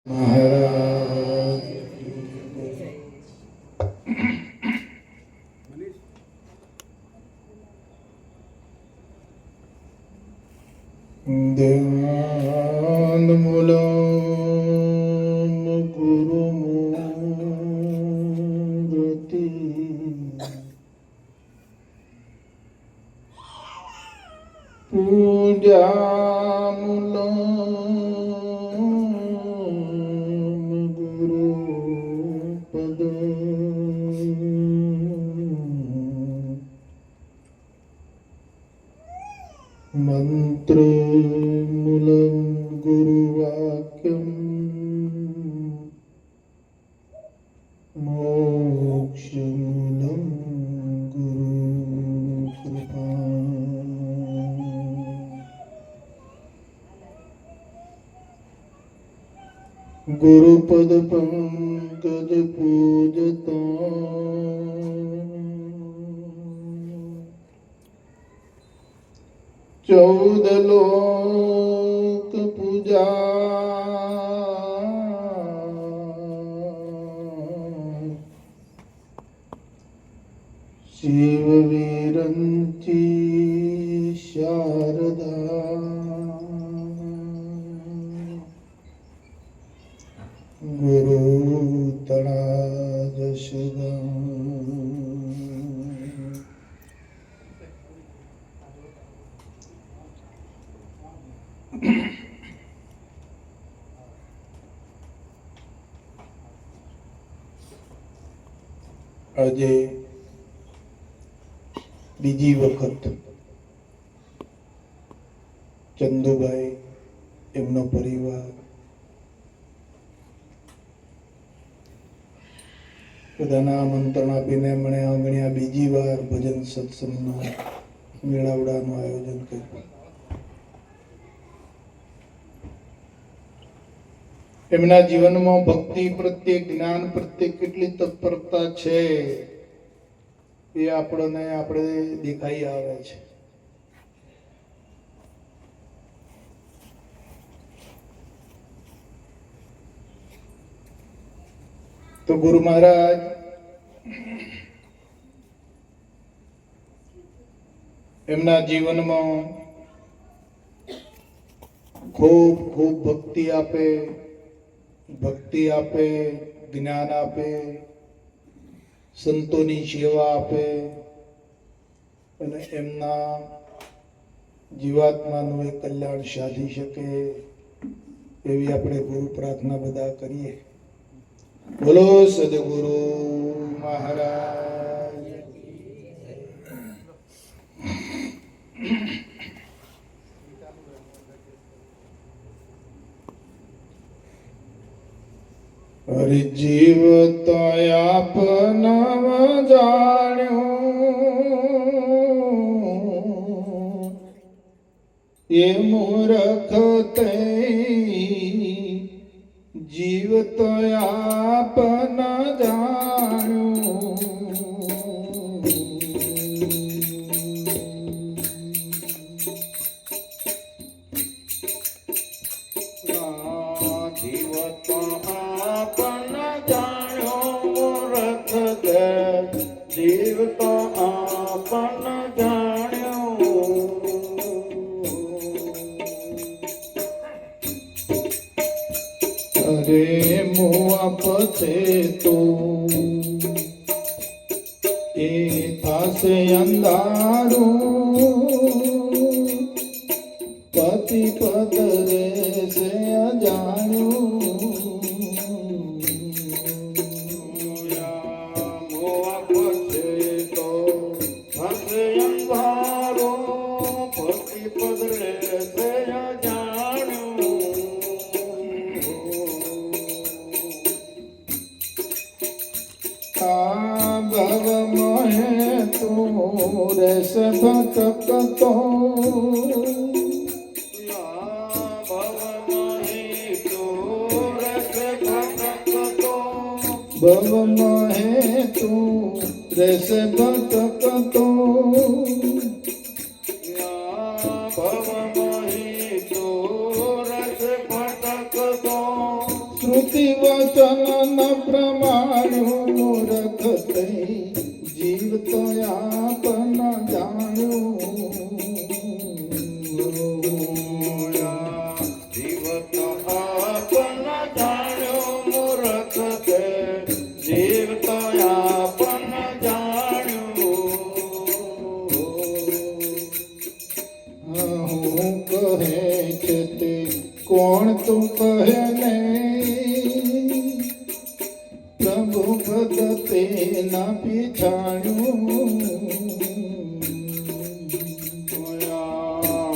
महाराज ध्यान मूलम गुरु मूर्ति पूजा मंत्र मूलम गुरुवाक्यम मोक्ष मूलम गुरु कृपा गुरुपद पंकज पूजता चौद लोक पूजा शिव विरंची शारदा गुरु तड़ा जशदा આજે બીજી વખત ચંદુભાઈ એમનો પરિવાર બધાના આમંત્રણ આપીને મને આંગણ્યા બીજી વાર ભજન સત્સંગનો મેળાવડાનું આયોજન કર્યું. એમના જીવનમાં ભક્તિ પ્રત્યે જ્ઞાન પ્રત્યે કેટલી તત્પરતા છે એ આપણે દેખાઈ આવે છે. તો ગુરુ મહારાજ એમના જીવનમાં ખૂબ ખૂબ ભક્તિ આપે, જ્ઞાન આપે, સંતોની સેવા આપે અને એમના જીવાત્માનું એક કલ્યાણ સાધી શકે એવી આપણે ગુરુ પ્રાર્થના બધા કરીએ. બોલો સદગુરુ મહારાજ. હરિ જીવ તો આપનવ જાણ્યો એ મૂર્ખ તે જીવ તો આપન જાણ્યો જીવ તો આપન જાણ્યો મૂર્ખ તે જીવ તો આપન જાણ્યો અરે મુઆ પછે તો એ થાશે અંધારું પતિ પદ રે છે અજાણ્યું મુઆ પછે તો થાશે અંધારું પતિ પદ રે છે અજાણ્યું ભવ મોહે તું રસ ભટકતો ભવ મોહે તું રસ ભટકતો ભવ મોહે તું રસ ભટકતો શ્રુતિ વચન ન પ્રમાણ્યું મૂર્ખ થઈ જીવ તો આપન જાણ્યું જીવ તો આપન જાણ્યું મૂર્ખ તે જીવ તો આપન જાણ્યું હું કહે છે તે કોણ તું કહે ને પ્રભુ પદ તે ના પીછાણ્યું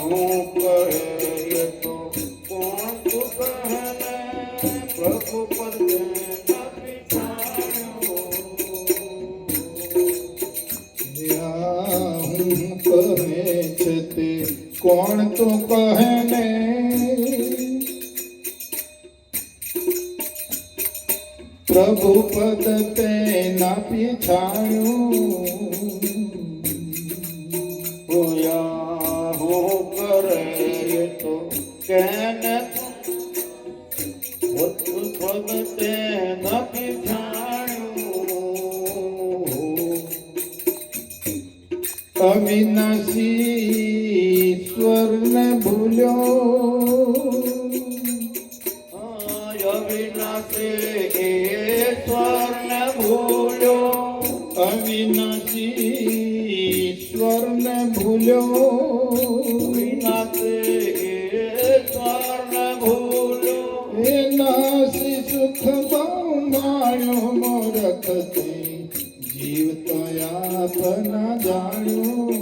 હું કહે તો કોણ તું કહે ને પ્રભુ પદ તે ના પીછાણ્યું હું કહે છે તે કોણ તું કહે ને પ્રભુ પદ તે ના પીછાણ્યું હોયા હું કરે તો કેને પદ તે નથી જાણ્યું અવિનાશી ઈશ્વરને ભૂલ્યો અવિનાશી ઈશ્વરને ભૂલ્યો અવિનાશી ઈશ્વરને ભૂલ્યો વિનાશી ઈશ્વરને ભૂલ્યો વિનાશી સુખ માણ્યો મોરખ તે જીવ તો આપના જાણ્યું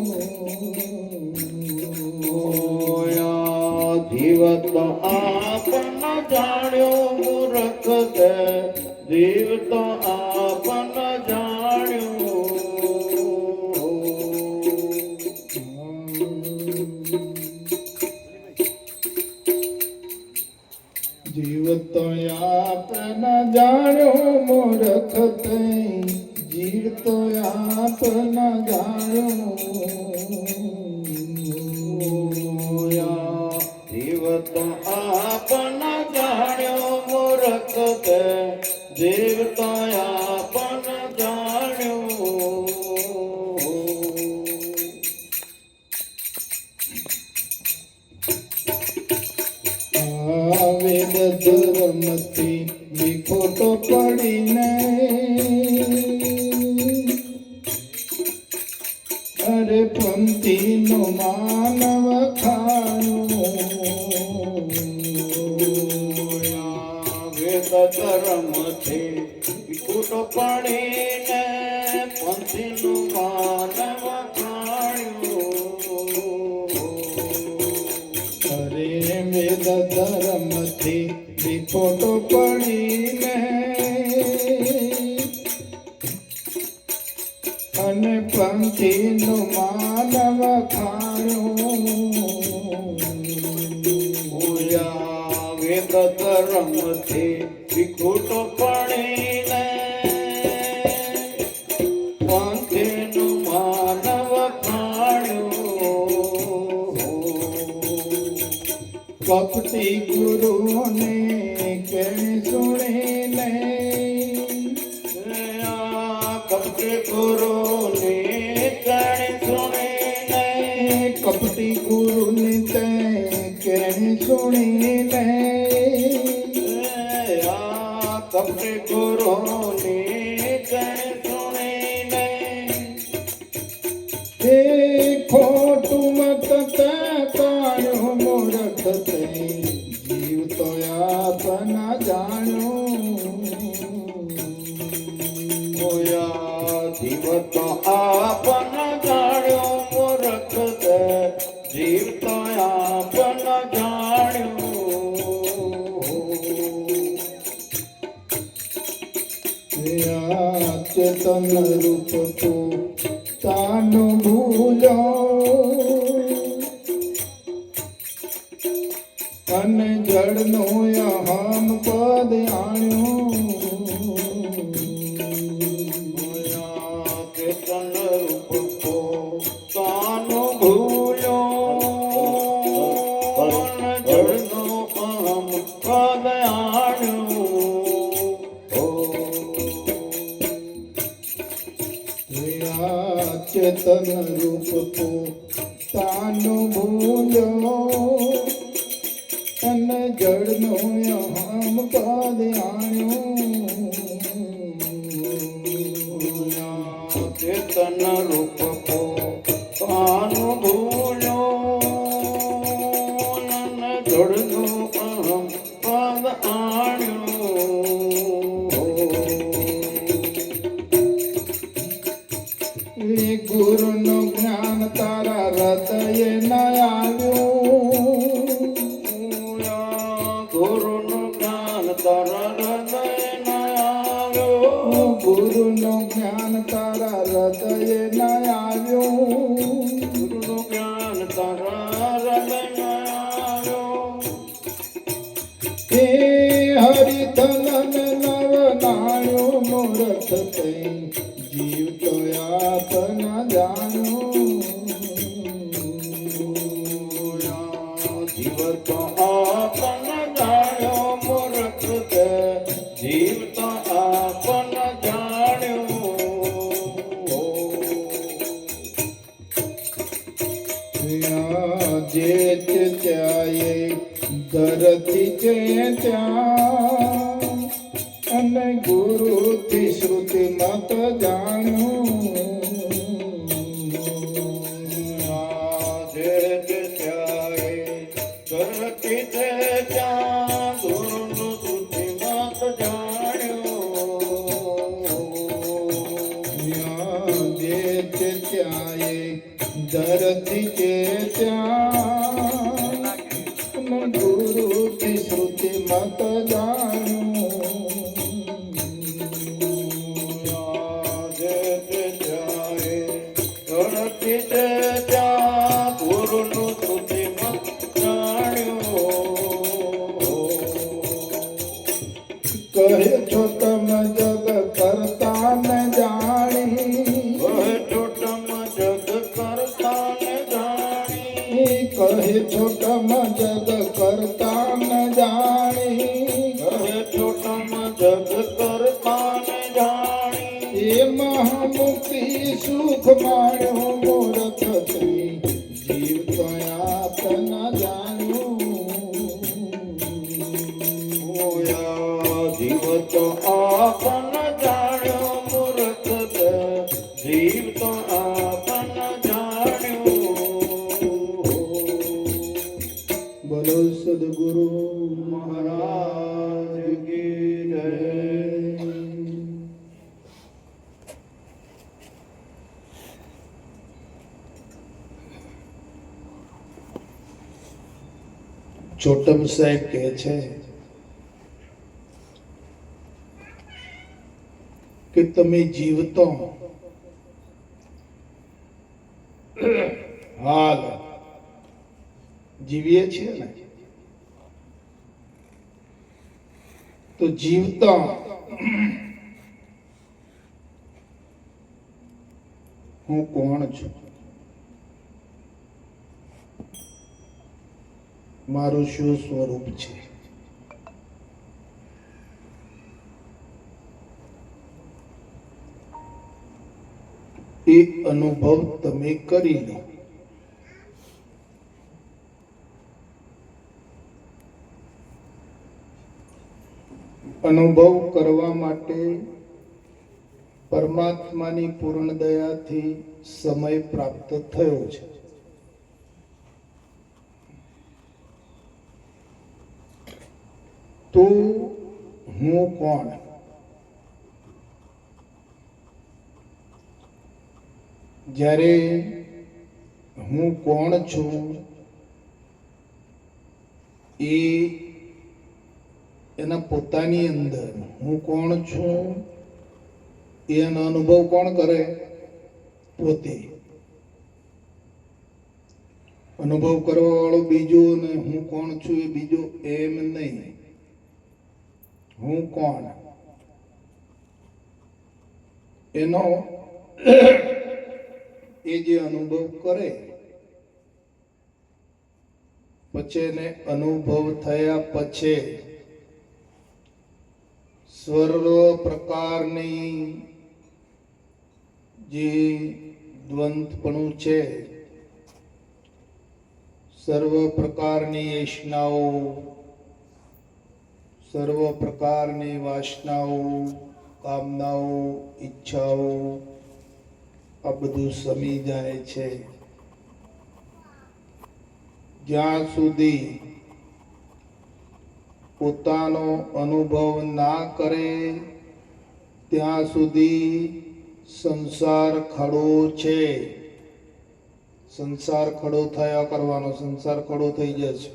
જીવ તો આપન જાણ્યો મૂર્ખ તે જીવ તો આપન જાણ્યું જીવ તો આપના જાણ્યો મૂર્ખ તે જીવ તો આપના જાણ્યો જીવ તો આપન જાણ્યો મૂર્ખ તે જીવ તો આપન જાણ્યો વેદ ધર્મથી વિખોટો પડીને અરે પંક્તિનો માનવ ખાણું વેદ ધર્મથી વિખોટો પડીને પંથીનું માનવ ખાણ્યું અરે વેદ ધર્મથી વિખોટો પડીને અને પંક્તિનું માનવ ખાણું વેદ ધર્મથી વિખોટો પડીને પંથીનું માનવ ખાણ્યું કપટી ગુરુને કેણી સુણીને કપટી ગુરુને કેણી સુણીને કપટી ગુરુની તે કેણી સુણીને કપટી ગુરુને કેણી સુણીને એ ખોટું મત તે કાણ્યું મૂર્ખ તે જીવ તો આપના જાણ્યું જીવ તો આપન જાણ્યો મૂર્ખ તે જીવ તો આપન જાણ્યું ચેતન રૂપ તો તાનું ભૂલો અને જળનું અહમ પદ આણ્યું ચેતન રૂપ તો તાનું ભૂલો જળનો અહમ પદ આણ્યું ચેતન રૂપ પોતાનું ભૂલ્યો અને જળનું અહમ પદ આણ્યું ચેતન રૂપ પોતાનું ભૂલ્યો અને જળનું અહમ પદ આણ્યું ગુરુનું જ્ઞાન તારા હૃદય ન આવ્યું ગુરુનું જ્ઞાન તારા હૃદય ન આવ્યું ગુરુનું જ્ઞાન તારા હૃદય ન આવ્યું ગુરુનું જ્ઞાન તારા હૃદય ન આવ્યું હે હરિધન નવ નાણ્યું મૂર્ખ થઈ જીવ તો આપ ન જાણ્યું જીવ તો આપન જાણ્યો મૂર્ખ તે જીવ તો આપન જાણ્યું જે ત્યાએ ધરતી છે ત્યાં અને ગુરુથી શ્રુતિ મત જાણ્યું કરતી તે ત્યાં ગુરુનું શ્રુતિમત જાણ્યું જે ત્યાએ ધરતી છે ત્યાં અને ગુરુથી શ્રુતિ મત કરતી તે ત્યાં ગુરુનું શ્રુતિમત કહે છો તમે જગ કરતા ન જાણી ટોટમ જગ કરતા ને જાણી કહે છો તમે જગ કરતા ન જાણી ટોટમ જગ કરતા ને જાણી એ મહામુક્તિ સુખ માણ્યો મૂર્ખ થઈ જીવ તો આપ ન જાણ્યું જીવ તો આપન જાણ્યો મૂર્ખ તે જીવ તો આપન જાણ્યું બોલો સદગુરુ મહારાજ કી જય ચોટમ સાહેબ કહે છે કે તમે જીવતો હાલ જીવીએ છીએ ને તો જીવતા હું કોણ છું, મારું શું સ્વરૂપ છે, એ અનુભવ તમે કરી લો. અનુભવ કરવા માટે પરમાત્માની પૂર્ણ દયાથી સમય પ્રાપ્ત થયો છે. તો હું કોણ? જ્યારે હું કોણ છું એ એના પોતાની અંદર હું કોણ છું એનો અનુભવ કોણ કરે? પોતે. અનુભવ કરવા વાળો બીજો ને હું કોણ છું એ બીજો એમ નહીં. હું કોણ એનો એ જે અનુભવ કરે પછી એને અનુભવ થયા પછી સર્વ પ્રકારની જે દ્વંદ્વપણું છે, સર્વ પ્રકારની એષ્ણાઓ, સર્વ પ્રકારની વાસનાઓ, કામનાઓ, ઈચ્છાઓ આ બધું સમી જાય છે. જ્યાં સુધી પોતાનો અનુભવ ના કરે ત્યાં સુધી સંસાર ખડો છે. સંસાર ખડો થયા કરવાનો, સંસાર ખડો થઈ જશે.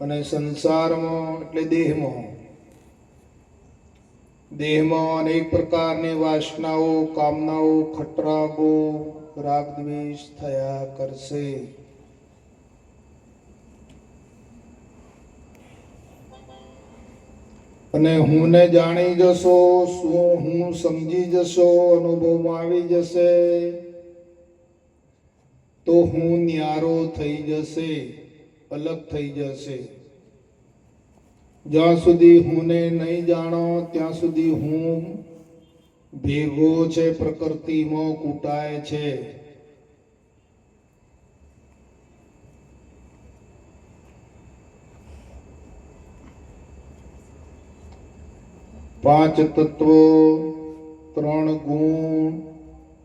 અને સંસારમાં એટલે દેહમાં અનેક પ્રકારની વાસનાઓ, કામનાઓ, ખટરાગો, રાગ દ્વેષ થયા કરશે. અને હું ને જાણી જશો, શું હું સમજી જશો, અનુભવમાં આવી જશે તો હું ન્યારો થઈ જશે, અલગ થઈ જશે. જ્યાં સુધી હું ને નહીં જાણો ત્યાં સુધી હું ભેગો છે, પ્રકૃતિમાં કૂટાય છે. પાંચ તત્વો, ત્રણ ગુણ,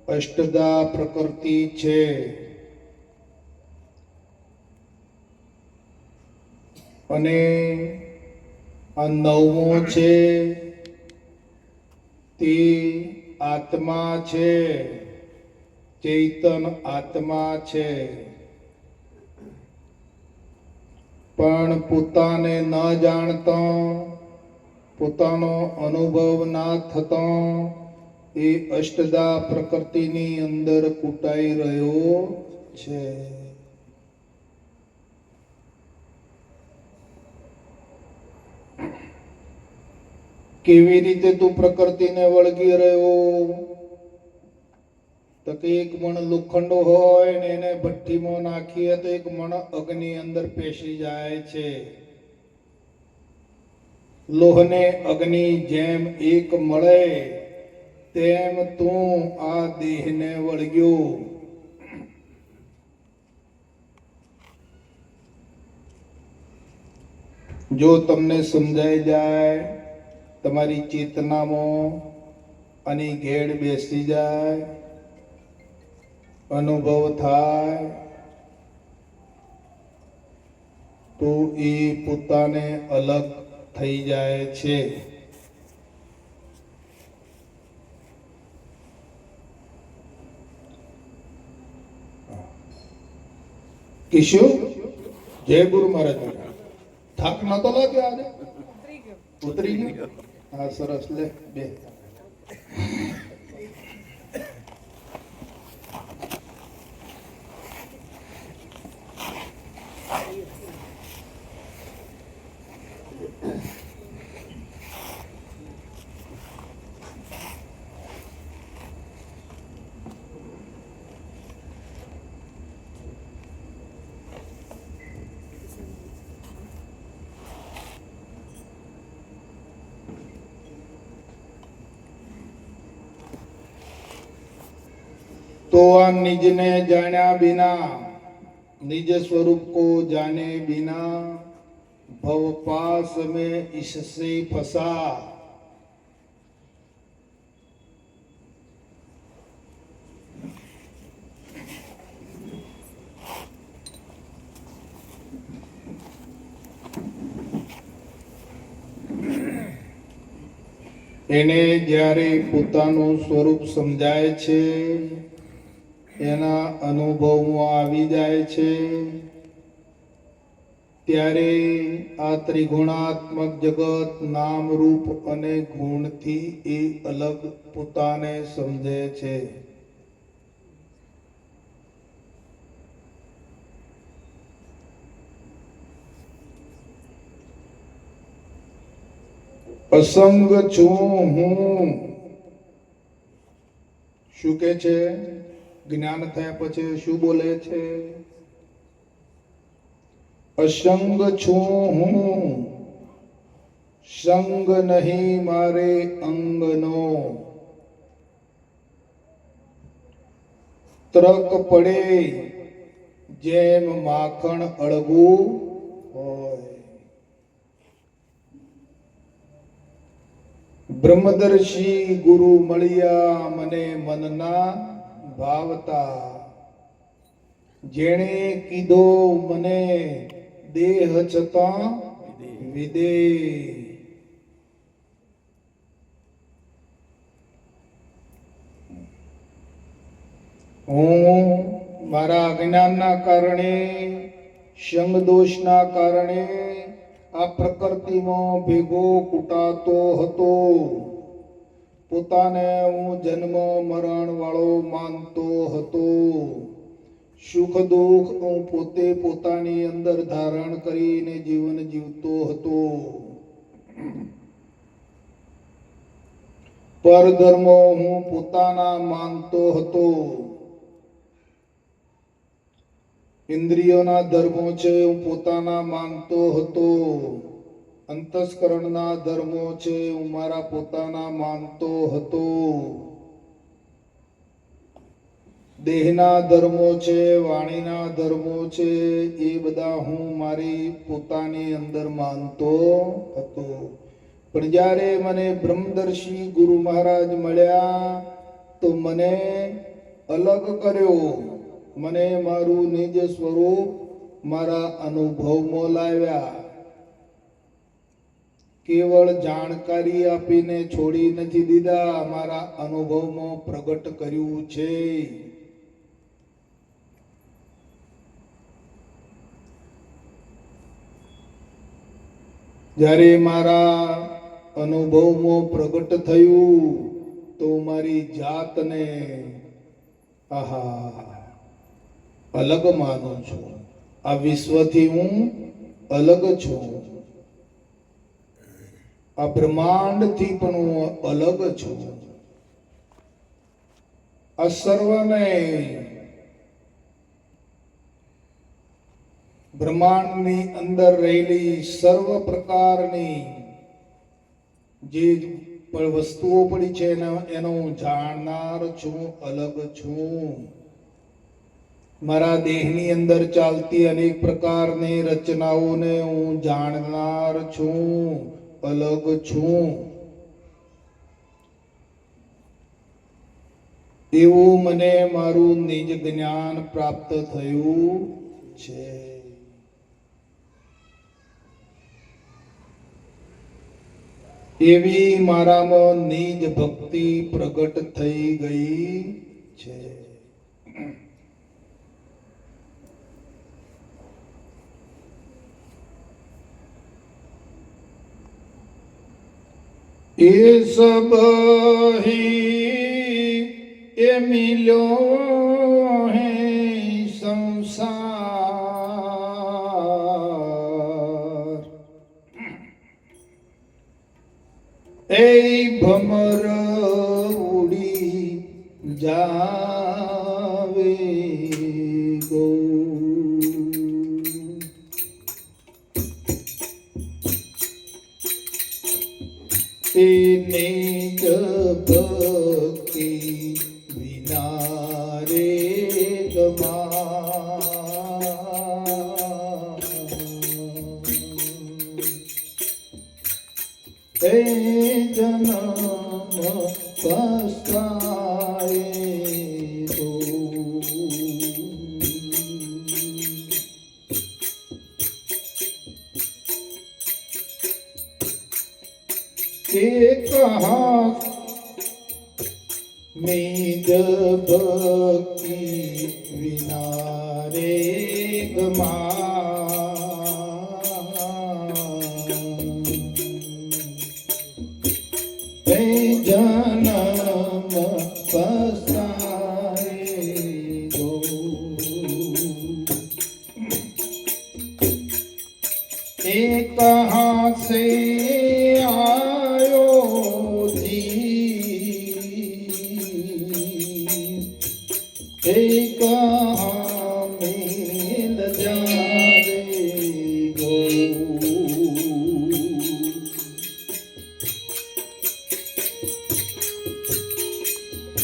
અષ્ટદા પ્રકૃતિ છે. અને આ નવમો છે તે આત્મા છે, ચૈતન આત્મા છે. પણ પોતાને ન જાણતા, પોતાનો અનુભવ ના થતો એ અષ્ટદા પ્રકૃતિની અંદર કૂટાઈ રહ્યો છે. કેવી રીતે તું પ્રકૃતિને વળગી રહ્યો? તો કે એક મણ લોખંડ હોય ને એને ભઠ્ઠીમાં નાખીએ તો એક મણ અગ્નિ અંદર પેસી જાય છે. લોહને અગ્નિ જેમ એક મળે તેમ તું આ દેહને વળગ્યો. જો તમને સમજાઈ જાય, તમારી ચેતનામાં આની ઘેડ બેસી જાય, અનુભવ થાય તો એ પોતાને અલગ થઈ જાય છે. કિશોર જય ગુરુ મહારાજ. થાક નતો લાગ્યો આજે? ઉતરી ગયો. હા સરસ, લે બે. तो आ निज ने जाना बिना, निज स्वरूप को जाने बिना भव पास में इससे फंसा. એને જ્યારે પોતાનું સ્વરૂપ સમજાય છે, એના અનુભવમાં આવી જાય છે, ત્યારે આ ત્રિગુણાત્મક જગત નામ રૂપ અને ગુણથી એ અલગ પોતાને સમજે છે. અસંગ છું હું. શું કે છે? જ્ઞાન થયા પછી શું બોલે છે? અસંગ છું હું, સંગ નહીં મારે અંગનો. ત્રક પડે જેમ માખણ અળગું હોય. બ્રહ્મદર્શી ગુરુ મળ્યા મને મનના ભાવતા, જેણે કીધો મને દેહ છતાં વિદે. હું મારા અજ્ઞાનના કારણે, સંગ દોષના કારણે આ પ્રકૃતિમાં ભેગો કૂટાતો હતો. પોતાને હું જન્મ મરણ વાળો માનતો હતો. સુખ દુઃખ હું પોતે પોતાની અંદર ધારણ કરીને જીવન જીવતો હતો. પરધર્મો હું પોતાના માનતો હતો. ઇન્દ્રિયોના ધર્મો છે હું પોતાના માનતો હતો. અંતસ્કરણના ધર્મો છે હું મારા પોતાના માનતો હતો. દેહના ધર્મો છે, વાણીના ધર્મો છે, એ બધા હું મારી પોતાની અંદર માનતો હતો. પણ જ્યારે મને બ્રહ્મદર્શી ગુરુ મહારાજ મળ્યા તો મને અલગ કર્યો. મને મારું નિજ સ્વરૂપ મારા અનુભવમાં લાવ્યા. કેવળ જાણકારી આપીને છોડી નથી દીધા, મારા અનુભવમાં પ્રગટ કર્યું છે. જ્યારે મારા અનુભવમાં પ્રગટ થયું તો મારી જાતને અલગ માનું છું. આ વિશ્વથી હું અલગ છું. આ બ્રહ્માંડથી પણ હું અલગ છું. આ સર્વને, બ્રહ્માંડની અંદર રહેલી સર્વ પ્રકારની જે વસ્તુઓ પડી છે એનો હું જાણનાર છું, અલગ છું. મારા દેહની અંદર ચાલતી અનેક પ્રકારની રચનાઓને હું જાણનાર છું, અલગ છું. એવું મને મારું નિજ જ્ઞાન પ્રાપ્ત થયું છે. એવી મારામાં નિજ ભક્તિ પ્રગટ થઈ ગઈ છે. ये सब ही ये मिलो है संसार. ए भमर उड़ी जावे गो. निज भक्ति विना रे गमा. हे जन्म पछताए तो. कहाँ निज भक्ति विना रे गमा. जन्म पछताए गो. कहाँ से आयो थी, कहाँ मिल जाएगो.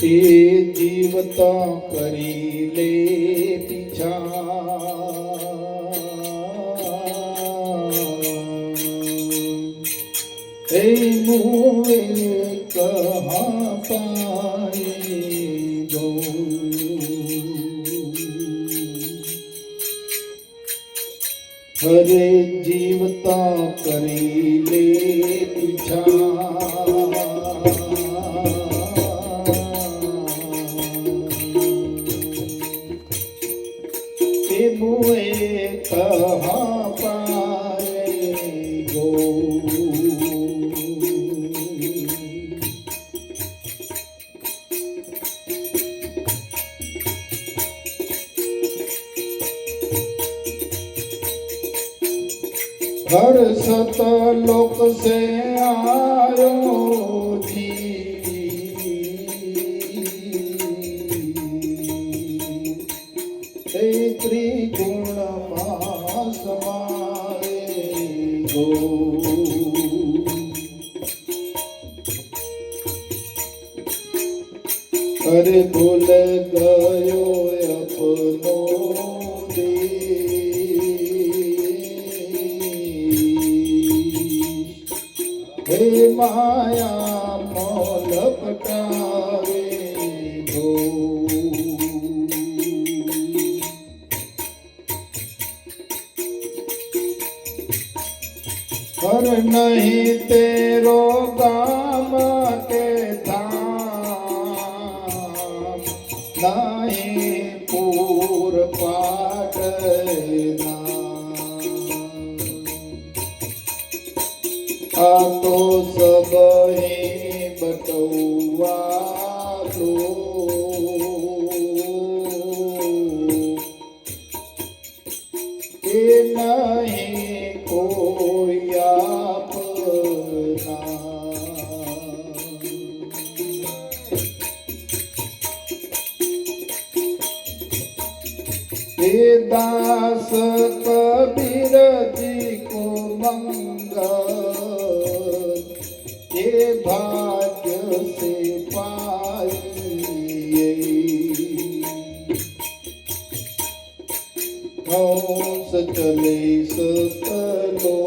એ જીવતા કરી લે પીછા એ મુએ કહા પાએ ગો હરે જીવતા કરી લે પીછા એ મુએ કહા પાએ ગો हर सत लोक से आयो जी हे त्रिगुण समाये गो अरे भूल गयो अपनो हे माया मोल पटावे गो हर नहीं तेरो गाम के धाम नहीं पूर पाटना आ तो सब ही बटुआ लो ये नहीं कोई अपना ये दास कबीर जी को मंगल ये भाग्य से पाइए हंस चले सकलो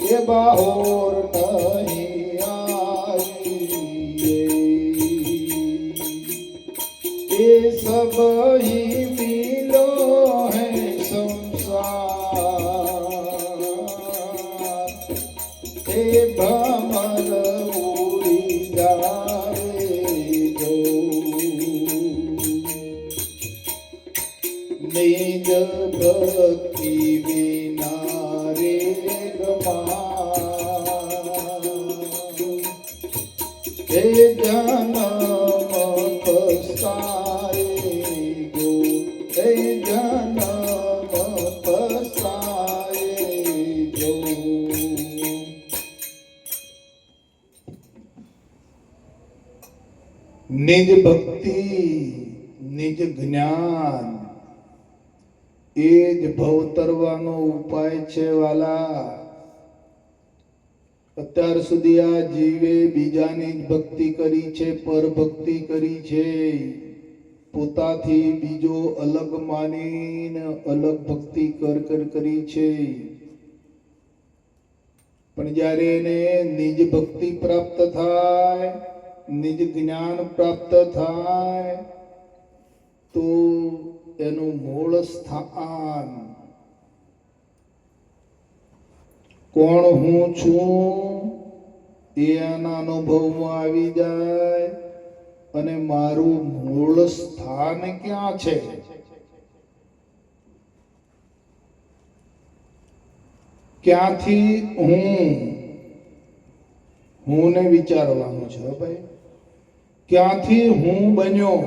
ये बाहोर नहीं आइए ये सब ही मिलो है संसार हे भमर उड़ी जाए गो निज भक्ति बिना रे गमा हे जन्म पछताए गो हे जन्म पछताए गो निज भक्ति निज ज्ञान એ જ ભવતરવાનો ઉપાય છે વાલા. અત્યાર સુધી આ જીવે બીજાની જ ભક્તિ કરી છે, પર ભક્તિ કરી છે, પોતાથી બીજો અલગ માનીને અલગ ભક્તિ કરી છે. પણ જ્યારે એને નિજ ભક્તિ પ્રાપ્ત થાય, નિજ જ્ઞાન પ્રાપ્ત થાય તો એનું મૂળ સ્થાન કોણ હું છું એ એના અનુભવમાં આવી જાય અને મારું મૂળ સ્થાન ક્યાં છે, ક્યાંથી હું ને વિચારવાનું છે ભાઈ, ક્યાંથી હું બન્યો,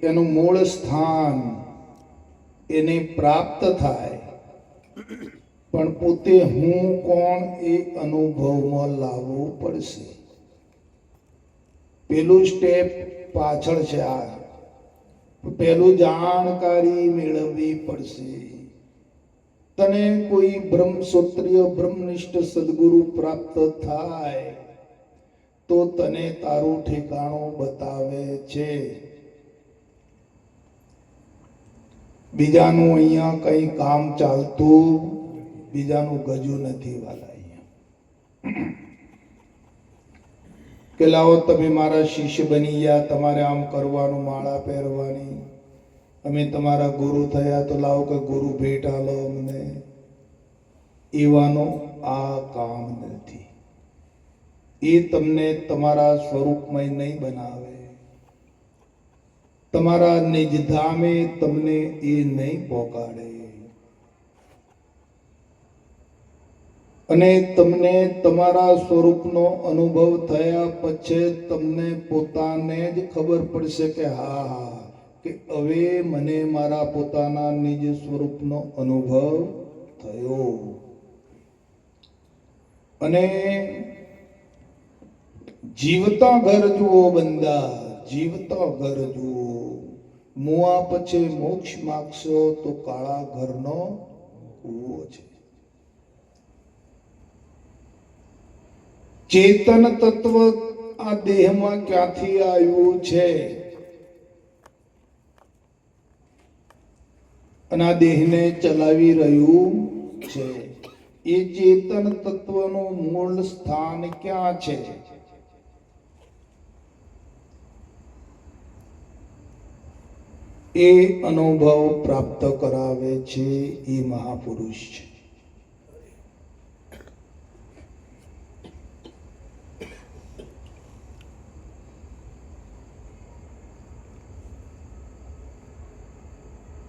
એનું મૂળ સ્થાન એને પ્રાપ્ત થાય. પણ પોતે હું કોણ એ અનુભવમાં લાવવું પડશે. પેલું સ્ટેપ પાછળ છે આ, પહેલું જાણકારી મેળવવી પડશે. તને કોઈ બ્રહ્મસૂત્રીય બ્રહ્મનિષ્ઠ સદગુરુ પ્રાપ્ત થાય તો તને તારું ઠેકાણું બતાવે છે. બીજાનું અહીંયા કઈ કામ ચાલતું, બીજાનું ગજુ નથી વાલા. અહીંયા કે લાવો તમે મારા શિષ્ય બની ગયા, તમારે આમ કરવાનું, માળા પહેરવાની, અમે તમારા ગુરુ થયા તો લાવો કે ગુરુ ભેટ આલો અમને. એવાનું આ કામ નથી. એ તમને તમારા સ્વરૂપમય નહીં બનાવે, તમારા નિજ ધામે તમને એ નહીં પહોંચાડે. અને તમને તમારા સ્વરૂપનો અનુભવ થયા પછી તમને પોતાને જ ખબર પડશે કે હા, કે હવે મને મારા પોતાના નિજ સ્વરૂપનો અનુભવ થયો. અને જીવતા ઘર જુઓ બંદા, જીવતા ઘર જુઓ. મુઆ પછી મોક્ષ માગશો તો કાળા ઘરનો કૂવો છે. ચેતન તત્વ આ દેહમાં ક્યાંથી આવ્યું છે? અને આ દેહને ચલાવી રહ્યું છે. એ ચેતન તત્વનું મૂળ સ્થાન ક્યાં છે? એ અનુભવ પ્રાપ્ત કરાવે છે એ મહાપુરુષ છે.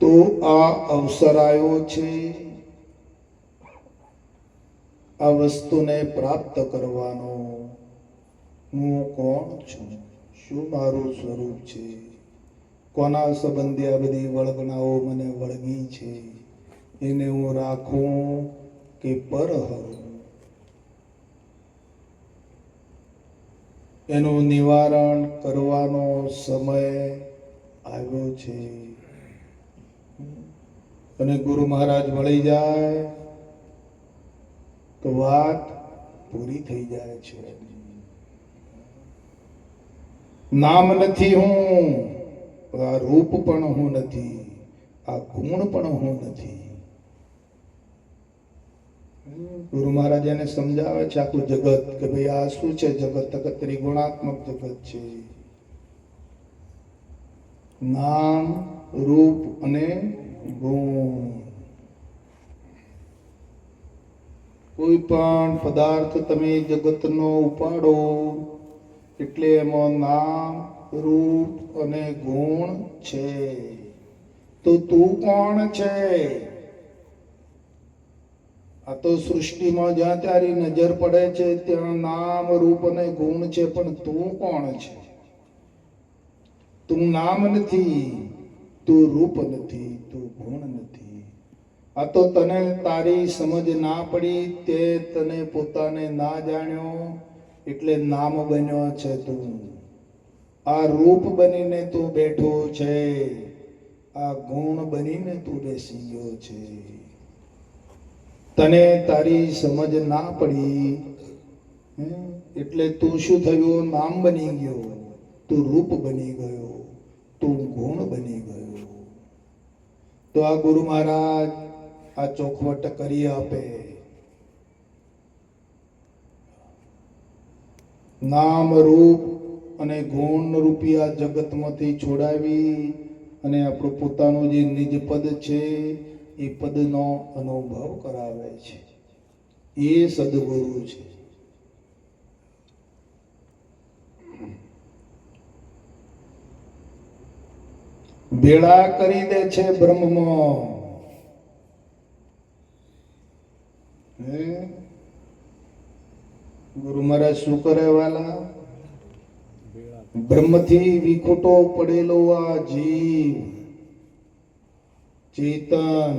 તો આ અવસર આવ્યો છે આ વસ્તુને પ્રાપ્ત કરવાનો. હું કોણ છું? શું મારું સ્વરૂપ છે? કોના સંબંધે આ બધી વળગણાઓ મને વળગી છે? એને હું રાખું કે પરહરું? એનું નિવારણ કરવાનો સમય આવ્યો છે. અને ગુરુ મહારાજ મળી જાય તો વાત પૂરી થઈ જાય છે. નામ નથી હું, આ રૂપ પણ હું નથી, આ ગુણ પણ હું નથી. ગુરુ મહારાજ એને સમજાવે છે આખું જગત કે ભાઈ આ શું છે જગત? ત્રિગુણાત્મક જગત છે. નામ, રૂપ અને ગુણ. કોઈ પણ પદાર્થ તમે જગતનો ઉપાડો એટલે એમાં નામ, રૂપ અને ગુણ છે. તો તું કોણ છે? આ તો સૃષ્ટિમાં જ્યાં તારી નજર પડે છે ત્યાં નામ, રૂપ અને ગુણ છે, પણ તું કોણ છે? તું નામ નથી, તું રૂપ નથી, તું ગુણ નથી. આ તો તને તારી સમજ ના પડી, તે તને પોતાને ના જાણ્યો એટલે નામ બન્યો છે તું. આ રૂપ બનીને તું બેઠો છે, આ ગુણ બનીને તું બેસી ગયો છે. તને તારી સમજ ના પડી એટલે તું શું થયું? નામ બની ગયો, તું રૂપ બની ગયો, તું ગુણ બની ગયો. તો આ ગુરુ મહારાજ આ ચોખવટ કરી આપે. નામ, રૂપ અને ગુણ રૂપી આ જગતમાંથી છોડાવી અને આપણું પોતાનું જે નિજ પદ છે એ પદનો અનુભવ કરાવે છે. એ સદગુરુ છે. ભેળા કરી દે છે બ્રહ્મમાં. ગુરુ મહારાજ શું કરે વાલા? બ્રહ્મથી વિખૂટો પડેલો આ જીવ ચેતન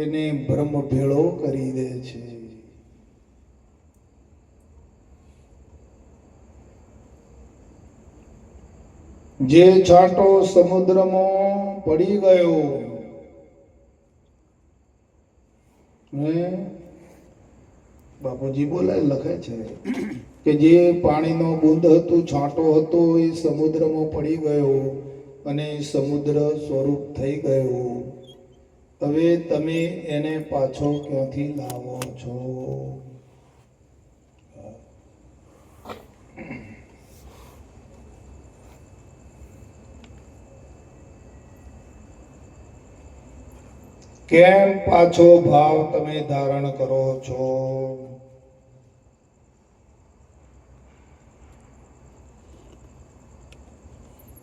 એને બ્રહ્મ ભેળો કરી દે છે. જે છાંટો સમુદ્રમાં પડી ગયો, બાપુજી બોલે લખે છે કે જે પાણીનો બુંદ હતું, છાંટો હતો, એ સમુદ્રમાં પડી ગયો અને સમુદ્ર સ્વરૂપ થઈ ગયો. હવે તમે એને પાછો ક્યાંથી લાવો છો? કેમ પાછો ભાવ તમે ધારણ કરો છો?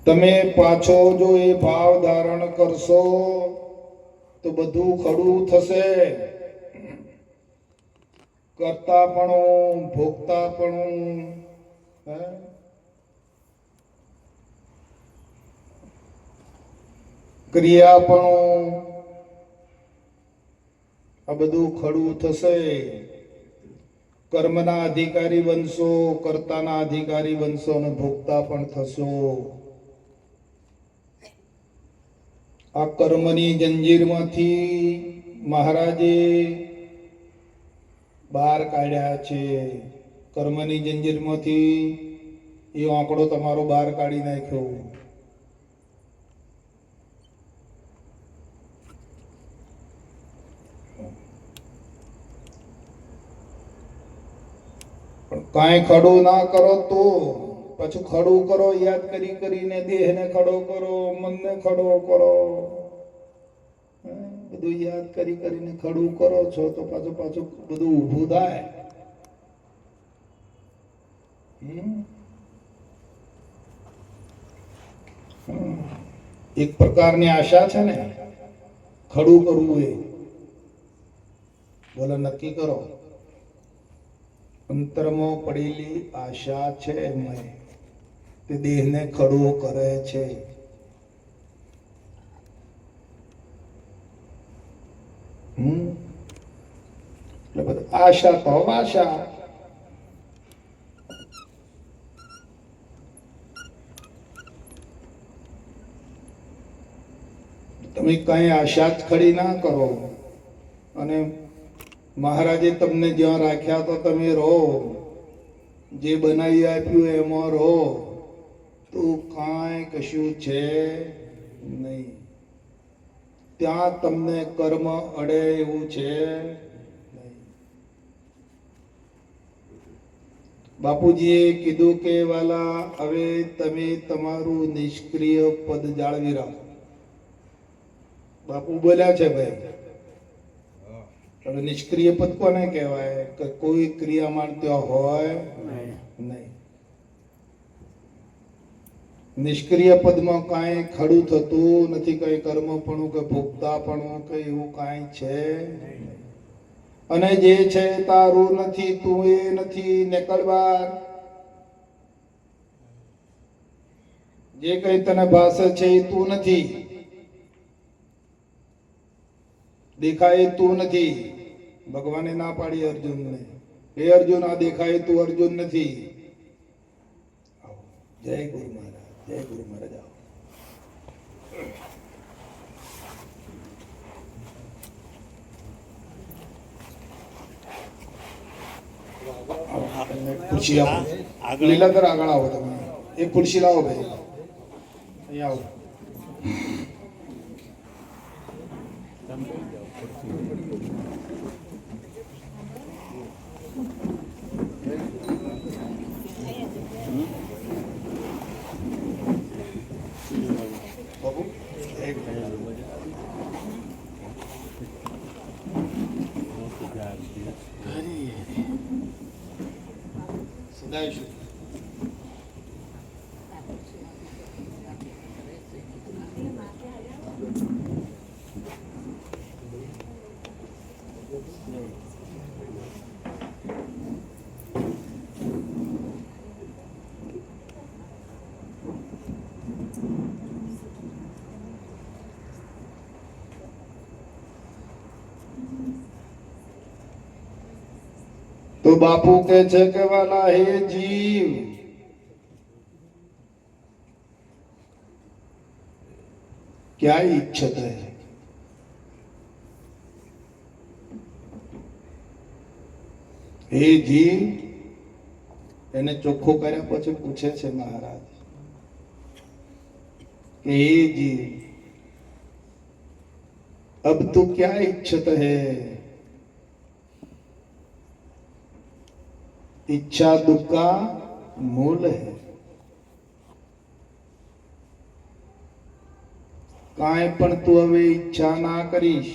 તમે પાછો જો એ ભાવ ધારણ કરશો તો બધું ખડું થશે. કરતાપણું, ભોગતાપણું, ક્રિયાપણું, આ બધું ખડું થશે. કર્મના અધિકારી બનશો, કર્તાના અધિકારી બનશો અને ભોગતા પણ થશો. આ કર્મની જંજીરમાંથી મહારાજે બહાર કાઢ્યા છે. કર્મની જંજીરમાંથી એ આંકડો તમારો બહાર કાઢી નાખ્યો. પણ કાંઈ ખડું ના કરો તો પાછું ખડું કરો, યાદ કરી કરીને દેહને ખડો કરો, મનને ખડો કરો, બધું યાદ કરી કરીને ખડું કરો છો તો પાછું પાછું બધું ઊભું થાય. એક પ્રકારની આશા છે ને ખડું કરવું. એ બોલો નક્કી કરો. અંતરમાં પડેલી આશા છે એમાં તે દેહને ખડો કરે છે. એટલે બધું આશા તો આશા. તમે કઈ આશા જ ખડી ના કરો અને મહારાજે તમને જ્યાં રાખ્યા તો તમે રહો, જે બનાવી આપ્યું એમાં રહો, તો કાંઈ કશું છે નહીં. ત્યાં તમને કર્મ અડે એવું છે નહીં. બાપુજીએ કીધું કે વાલા હવે તમે તમારું નિષ્ક્રિય પદ જાળવી રાખો. બાપુ બોલ્યા છે ભાઈ. હવે નિષ્ક્રિય પદ કોને કહેવાય? કે કોઈ ક્રિયામાં ત્યાં હોય નહીં. નિષ્ક્રિય પદમાં કાંઈ ખડું થતું નથી, કઈ કર્મપણું કે ભોગતાપણું કે એવું કાંઈ છે. અને જે છે તારું નથી, તું એ નથી, નીકળ બહાર. જે કઈ તને ભાષે છે એ તું નથી, દેખાય તું નથી. ભગવાને ના પાડી અર્જુનને, હે અર્જુન આ દેખાય તું અર્જુન નથી. જય ગુરુ મહારાજ, જય ગુરુ મહારાજ. ખુરશી આપો. લીલાધર આગળ આવો. તમે એક ખુરશી લાવો ભાઈ, અહીંયા આવો. બાબુ સદાય તો બાપુ કે છે કે વાલા હે જીવ, क्या इच्छत है? हे जीव, એને ચોખ્ખો કર્યા પછી પૂછે છે મહારાજ કે हे जीव, अब तू क्या इच्छत है? इच्छा दुख का मूल है. કાંઈ પણ તું હવે ઈચ્છા ના કરીશ.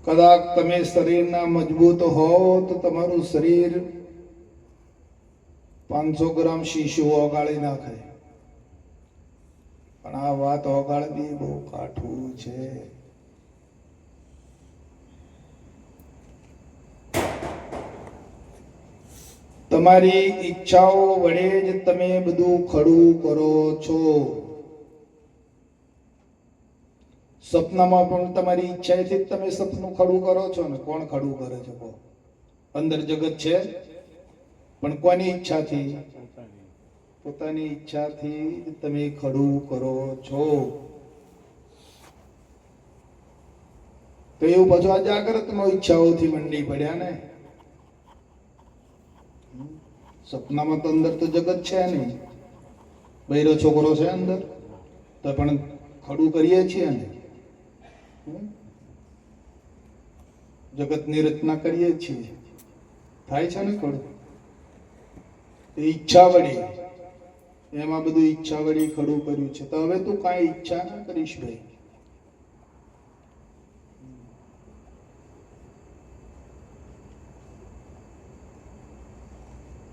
કદાચ તમે શરીરના મજબૂત હો તો તમારું શરીર 500 ગ્રામ શીશો ઓગાળી નાખે, પણ આ વાત ઓગાળવી બહુ કાઠું છે. તમારી ઈચ્છાઓ વડે જ તમે બધું ખડું કરો છો. સપનામાં પણ તમારી ઈચ્છાથી જ તમે સપનું ખડું કરો છો ને. કોણ ખડું કરે છે? અંદર જગત છે, પણ કોની ઈચ્છાથી? પોતાની ઈચ્છાથી જ તમે ખડું કરો છો. તો એવું પાછું આ જાગ્રતમાં ઈચ્છાઓથી મંડી પડ્યા ને. સપનામાં તો અંદર તો જગત છે નહીં, બૈરો છોકરો છે અંદર, તો પણ ખડું કરીએ છીએ ને. જગતની રચના કરીએ છીએ, થાય છે ને ખડું. ઈચ્છા વળી, એમાં બધું ઈચ્છા વળી ખડું કર્યું છે. તો હવે તું કાંઈ ઈચ્છા ના કરીશ ભાઈ.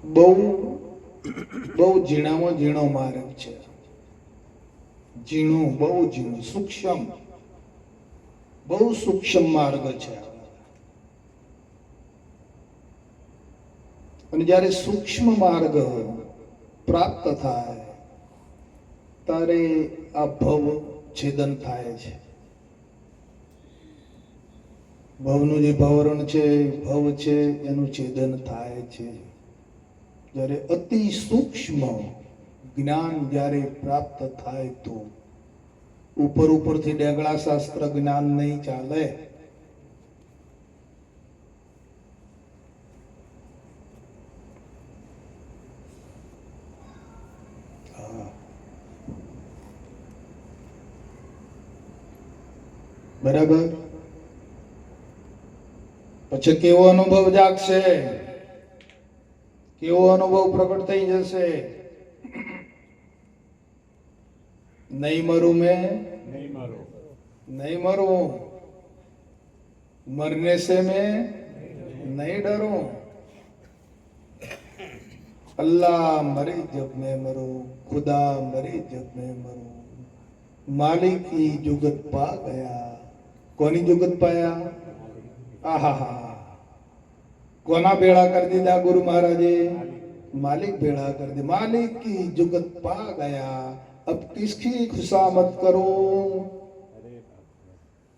બહુ બહુ ઝીણામાં ઝીણો માર્ગ છે. ઝીણું, બહુ ઝીણું, સૂક્ષ્મ, બહુ સૂક્ષ્મ માર્ગ છે. અને જ્યારે સૂક્ષ્મ માર્ગ પ્રાપ્ત થાય ત્યારે આ ભવ છેદન થાય છે. ભવનું જે ભવરણ છે, ભવ છે, એનું છેદન થાય છે. જ્યારે અતિ સૂક્ષ્મ જ્ઞાન જ્યારે પ્રાપ્ત થાય તો ઉપર ઉપરથી ડેગડા શાસ્ત્ર જ્ઞાન નહીં ચાલે. બરાબર. પછી કેવો અનુભવ જાગશે, કેવો અનુભવ પ્રગટ થઈ જશે? નહીં મરું મેં, નહીં મરું, मरने से मैं नहीं डरूं. अल्लाह मरे जब मैं मरूं, खुदा मरे जब मैं मरूं, मालिक की जुगत पा गया. कोनी जुगत पाया? आहा, कोना भेड़ा कर दिया गुरु महाराजे? मालिक भेड़ा कर दे. मालिक की जुगत पा गया, अब किसकी खुशामद करूं?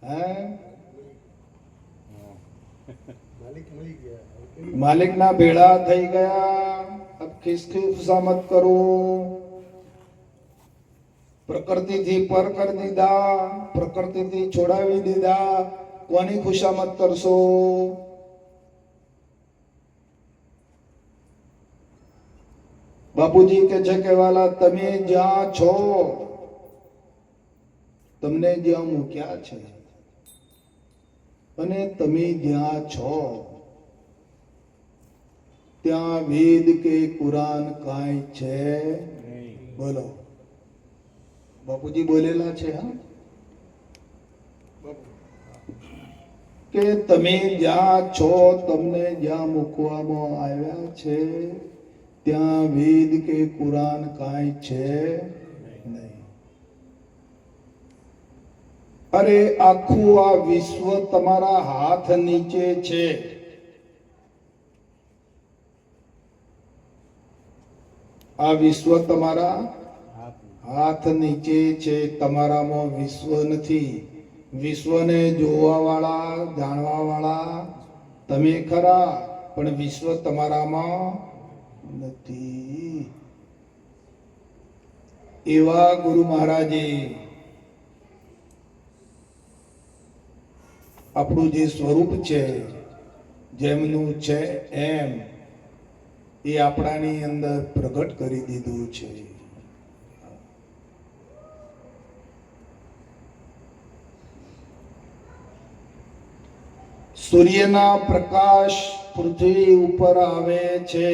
हैं? मालिक ना भेड़ा થઈ ગયા, अब किसकी खुशामद करूं? પ્રકૃતિથી પર કરી દીધા, પ્રકૃતિથી છોડાવી દીધા, કોની ખુશામત કરશો? બાપુજી કે છે કે વાલા, તમે જ્યાં છો, તમને જ્યાં મૂક્યા છે, અને તમે જ્યાં છો ત્યાં વેદ કે કુરાન કાંઈ છે? બોલો. બાપુજી બોલેલા છે. હા, કે તમે જ્યાં છો, તમને જ્યાં મૂકવામાં આવ્યા છે ત્યાં વેદ કે કુરાન કાંઈ છે નહીં. અરે આખું આ વિશ્વ તમારા હાથ નીચે છે. આ વિશ્વ તમારા હાથ નીચે છે. તમારામાં વિશ્વ નથી. વિશ્વને જોવા વાળા, જાણવા વાળા તમે ખરા, પણ વિશ્વ તમારામાં નથી. એવા ગુરુ મહારાજે આપણું જે સ્વરૂપ છે, જેમનું છે એમ એ આપણાની અંદર પ્રગટ કરી દીધું છે. સૂર્યના પ્રકાશ પૃથ્વી ઉપર આવે છે,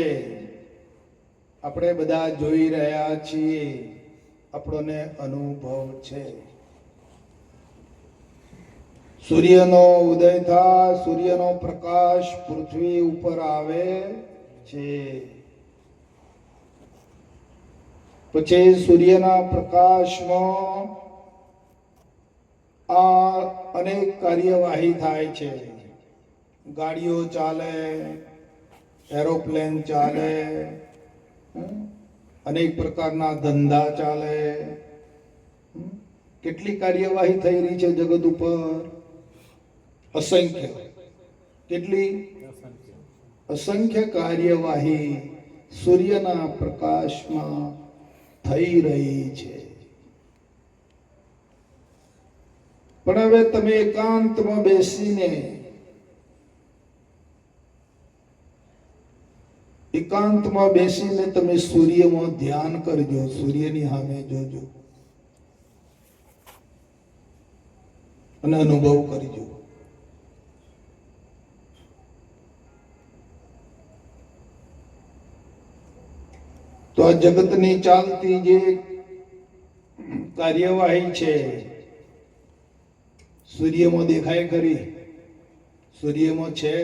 આપણે બધા જોઈ રહ્યા છીએ, આપણને અનુભવ છે. સૂર્યનો ઉદય થાય, સૂર્યનો પ્રકાશ પૃથ્વી ઉપર આવે છે. પછી સૂર્યના પ્રકાશમાં આ અનેક કાર્યવાહી થાય છે. ગાડીઓ ચાલે, એરોપ્લેન ચાલે, અનેક પ્રકારના ધંધા ચાલે. કેટલી કાર્યવાહી થઈ રહી છે જગત ઉપર? અસંખ્ય. કેટલી? અસંખ્ય કાર્યવાહી સૂર્યના પ્રકાશમાં થઈ રહી છે. પણ હવે તમે એકાંતમાં બેસીને તમે સૂર્યમાં ધ્યાન કરજો, સૂર્યની સામે જોજો અને અનુભવ કરજો. તો આ જગતની ચાલતી જે કાર્યવાહી છે, સૂર્યમાં દેખાય ખરી? સૂર્યમાં છે?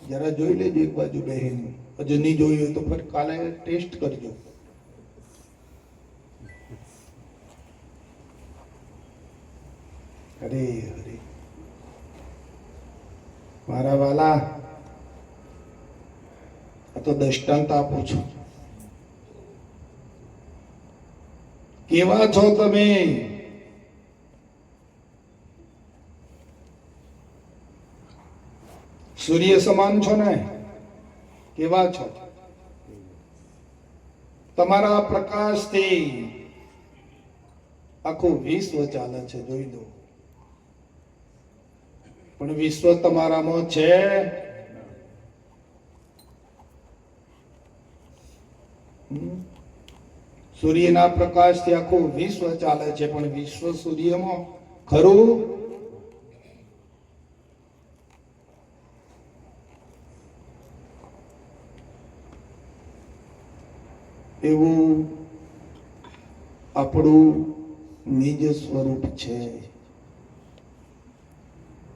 જરા જોઈ લેજો એક બાજુ બેહીને. હજુ નહીં જોયું હોય તો ફરી કાલે ટેસ્ટ કરજો. હરે હરે. મારા વાલા, આ તો દ્રષ્ટાંત આપું છું. કેવા છો તમે? સૂર્ય સમાન છો ને? કેવા છો? તમારા પ્રકાશથી આખું વિશ્વ ચાલે છે, જોઈ લો. પણ વિશ્વ તમારામાં છે? સૂર્યના પ્રકાશથી આખું વિશ્વ ચાલે છે, પણ વિશ્વ સૂર્યમાં ખરું? એવું આપણું નિજ સ્વરૂપ છે.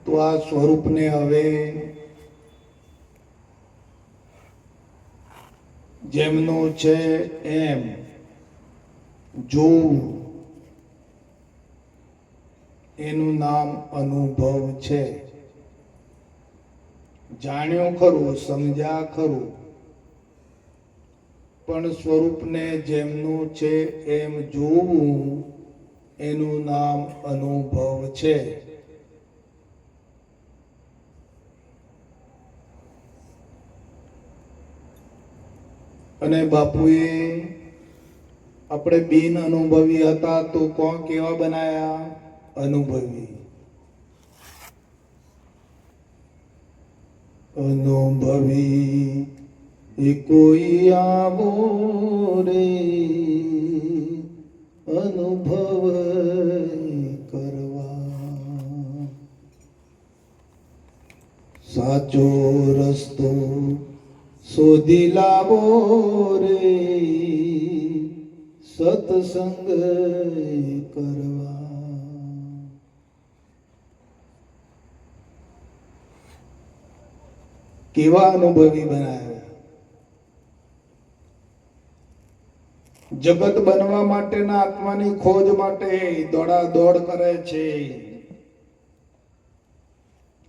તો આ સ્વરૂપને હવે જેમનું છે એમ જોવું, એનું નામ અનુભવ છે. જાણ્યું ખરું, સમજ્યા ખરું, પણ સ્વરૂપને જેમનું છે એમ જોવું, એનું નામ અનુભવ છે. અને બાપુએ આપણે બિન અનુભવી હતા તો કોણ કેવા બનાયા? અનુભવી. અનુભવી એ કોઈ આવો રે, અનુભવ કરવા. સાચો રસ્તો શોધી લાવો રે, સત્સંગ કરવા. કેવા અનુભવી બનાવ્યા? જગત બનવા માટેના આત્માની ખોજ માટે દોડાદોડ કરે છે.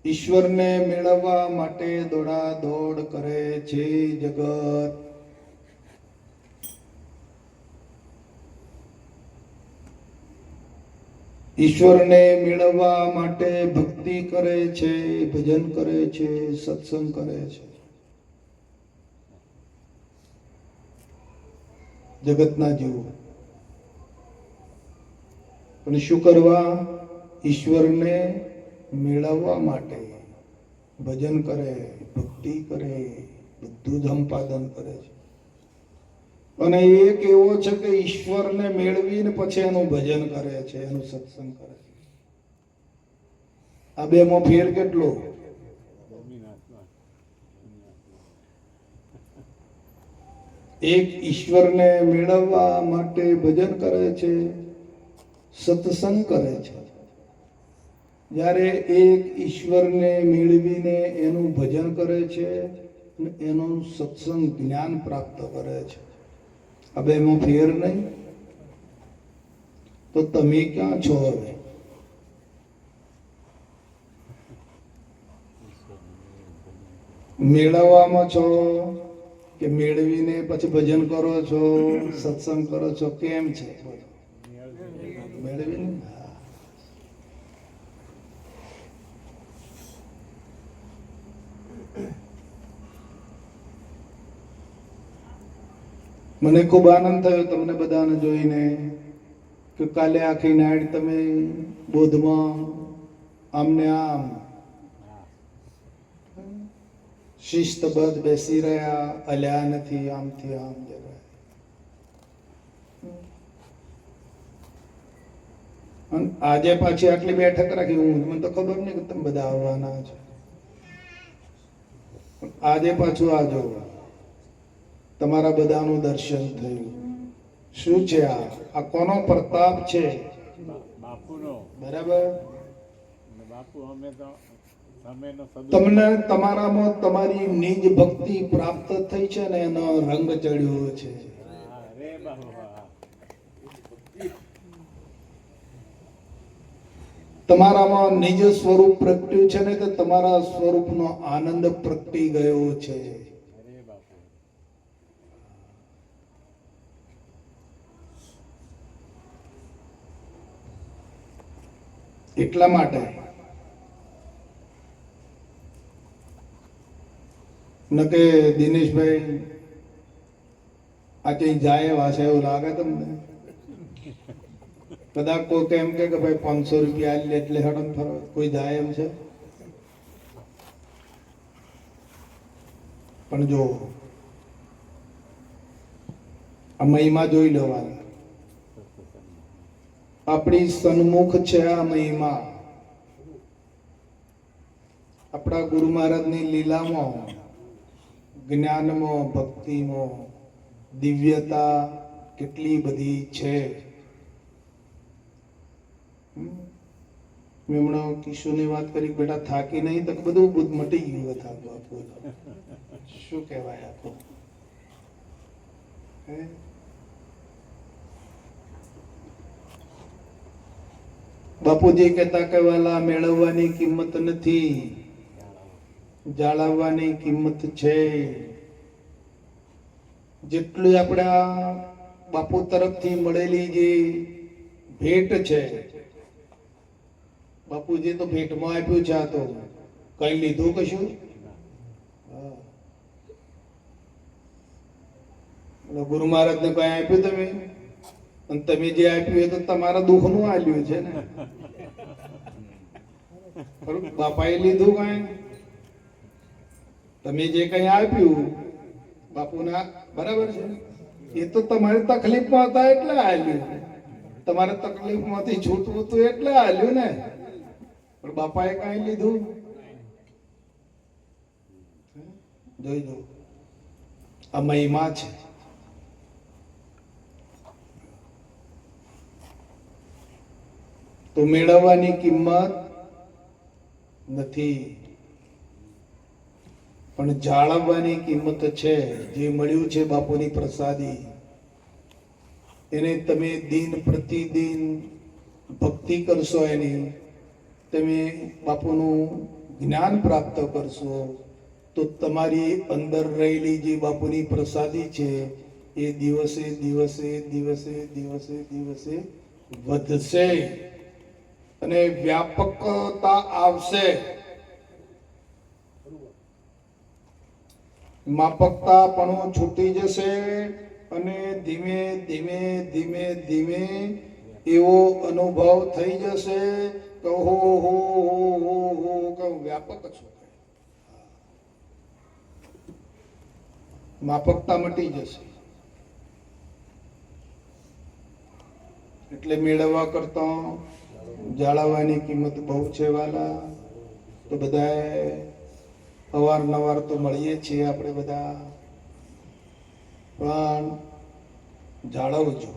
ઈશ્વરને મેળવવા માટે દોડાદોડ કરે છે જગત. ઈશ્વરને મેળવવા માટે ભક્તિ કરે છે, ભજન કરે છે, સત્સંગ કરે છે. જગતના જીવો. પણ શું કરવા? ઈશ્વરને મેળવવા માટે ભજન કરે, ભક્તિ કરે, બધું જ સંપાદન કરે છે. અને એક એવો છે કે ઈશ્વરને મેળવીને પછી એનું ભજન કરે છે, એનું સત્સંગ કરે છે. આ બેમાં ફેર કેટલો? એક ઈશ્વરને મેળવવા માટે ભજન કરે છે, સત્સંગ કરે છે. જ્યારે એક ઈશ્વરને મેળવીને એનું ભજન કરે છે, એનું સત્સંગ જ્ઞાન પ્રાપ્ત કરે છે, આ બેમાં ફેર નહીં. તો તમે ક્યાં છો હવે? મેળવવામાં છો કે મેળવીને પછી ભજન કરો છો, સત્સંગ કરો છો? કેમ છે? મેળવીને. મને ખૂબ આનંદ થયો તમને બધાને જોઈને કે કાલે આખી નાઈટ તમે બોધમાં આમને આમ શિસ્તબદ્ધ બેસી રહ્યા, અલ્યા નથી, આમથી આમ જરા. અને આજે પાછી આટલી બેઠક રાખી. મને તો ખબર નહીં કે તમે બધા આવવાના છે. આજે પાછું આજો, તમારા બધાનું દર્શન થયું. શું છે આ કોનો પ્રતાપ છે? બાપુનો. બરાબર. બાપુ અમે તો તમને તમારામાં તમારી નિજ ભક્તિ પ્રાપ્ત થઈ છે ને એનો રંગ ચડ્યો છે. તમારામાં નિજ સ્વરૂપ પ્રગટ્યું છે ને તો તમારા સ્વરૂપનો આનંદ પ્રગટી ગયો છે. એટલા માટે ન કે દિનેશભાઈ આ કઈ જાય એવા છે એવું લાગે તમને? કદાચ કોઈ એમ કે ભાઈ 500 રૂપિયા લે એટલે હડન ફરો, કોઈ જાય એમ છે? પણ જો આ મહિમા જોઈ લેવાની. આપણી સન્મુખ છે આ મહિમા. આપણા ગુરુ મહારાજની લીલામાં, જ્ઞાનમાં, ભક્તિમાં દિવ્યતા કેટલી બધી છે. મેં હમણાં કિશોરની વાત કરી, બેટા થાકી નહીં તો બધું બધું મટી ગયું હતા. બાપુ શું કહેવાય આપો? બાપુજી કહેતા કે વાલા મેળવવાની કિંમત નથી, જાળવવાની કિંમત છે. જેટલું આપણા બાપુ તરફથી મળેલી જે ભેટ છે, બાપુજી તો ભેટમાં આપ્યું છે. આ તો કઈ લીધું કશું? ગુરુ મહારાજ ને કઈ આપ્યું તમે? અને તમે જે આપ્યું એ તો તમારા દુઃખ નું આલ્યું છે ને. બાપાએ લીધું કઈ? તમે જે કઈ આપ્યું બાપુના, બરાબર છે, એ તો તમારી તકલીફમાં હતા એટલે આલ્યું. તમારે તકલીફમાંથી છૂટવું હતું એટલે આલ્યું ને. પણ બાપાએ કઈ લીધું? જોઈ દો, આ મહિમા છે. તો મેળવવાની કિંમત નથી, પણ જાળવવાની કિંમત છે. જે મળ્યું છે બાપુની પ્રસાદી, એને તમે દિન પ્રતિદિન ભક્તિ કરશો, એની તમે બાપુનું જ્ઞાન પ્રાપ્ત કરશો, તો તમારી અંદર રહેલી જે બાપુની પ્રસાદી છે એ દિવસે દિવસે દિવસે દિવસે દિવસે વધશે અને વ્યાપકતા આવશે. માપકતા પણ છૂટી જશે અને ધીમે ધીમે ધીમે ધીમે એવો અનુભવ થઈ જશે કે હો હો કહું વ્યાપક છું. માપકતા મટી જશે. એટલે મેળવવા કરતા જાળવવાની કિંમત બહુ છે વાલા. તો બધાએ અવારનવાર તો મળીએ છીએ આપણે બધા, પણ જાળવજો.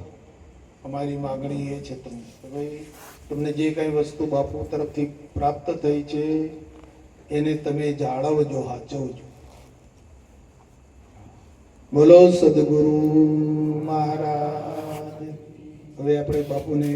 અમારી માગણી એ છે તમને કે ભાઈ તમને જે કઈ વસ્તુ બાપુ તરફથી પ્રાપ્ત થઈ છે એને તમે જાળવજો, સાચવજો. બોલો સદગુરુ મહારાજ. હવે આપણે બાપુને